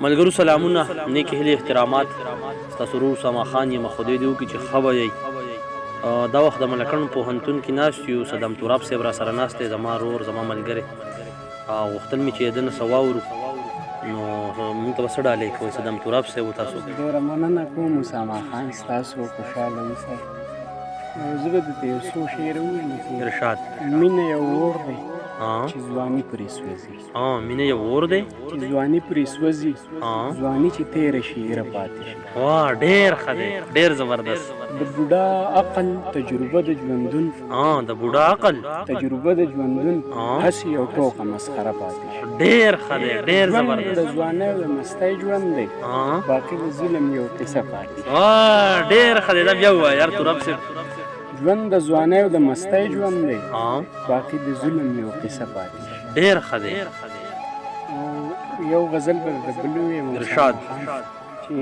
ملګرو سلامونه، نیکې هیلې احترامات. ستاسو ورور اسامه خان یم. خدای دې وکړي چې ښه به یئ. دا وخت د ملکنډ پوهنتون کې ناست یو. صدام تراب صاحب را سره ناست دی، زما ورور، زما ملګری. غوښتل مې چې د ده نه څه واورو، نو موږ ته به څه ډالۍ کوئ صدام تراب صاحب و تاسو؟ ډېره مننه کوم اسامه خان، ستاسو خوشحاله اوسئ. زه به درته یو څو شعر ووایم. ارشاد. مینه یو اور دی چې ځواني پرې سوځي. مینه یو اور دی چې ځواني پرې سوځي، ځواني چې تېره شي ایره پاتې شي. واه، ډېر ښه دی، ډېر زبردست. د بوډا عقل تجربه د ژوندون، د بوډا عقل تجربه د ژوندون، هسې یو ټوکه مسخره پاتې شي. ډېر ښه دی، ډېر زبردست. د ځوانۍ او د مستۍ ژوند دی، باقي د ظلم یو قصه پاتې شي. ډېر ښه دی، دا بیا ووایه یار تراب صاحب. ژوند د ځوانۍ او د مستۍ ژوند دی، باقي د ظلم یو قصه پاتې شي. ډېر ښه دی. یو غزل به درته بل ووایم ارشاد. چې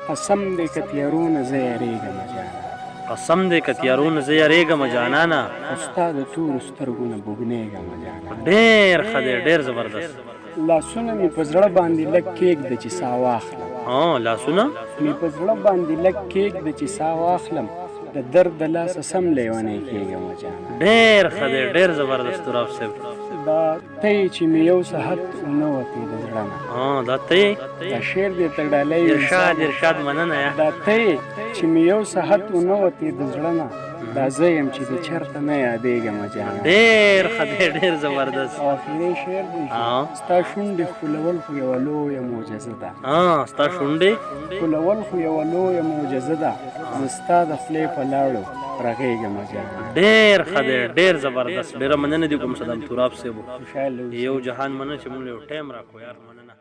قسم دی که تیارو نه زه یارېږم جانانه، قسم دی که تیارو نه زه یارېږم جانانه، خو ستا د تورو سترګو نه بوږنېږم جانانه. ډېر ښه دی، ډېر زبردست. لاسونه مې په زړه باندې لږ کېږده چې ساه واخلم، لاسونه مې په زړه باندې لږ کېږده چې ساه واخلم، د درد د لاسه سم لیونی کېږم جانانه. ډېر ښه دی، ډېر زبردست تراب صاحب. دا تی چې مې یو صحت ونه وتې د زړه نه، دا تی دا شعر دې ته ډالۍ. ارشاد، ارشاد، مننه. دا تی چې مې یو صحت ونه وتې د زړه نه، دا زه یم چې د چرته نه یادېږم جانانه. ډېر ښه دی، ډېر زبردست. آخري شعر دی. ستا شونډې ښکلول خو یوه لویه معجزه ده. ستا شونډې ښکلول خو یوه لویه معجزه ده، زه ستا د خولې په لاړو رغېږم جانانه. ډېر ښه دی، ډېر زبردست. ډېره مننه دې کوم صدام تراب صاحب. خوشحاله اوسئ. یو جهان مننه چې موږ له یو ټایم راکړو یار، مننه.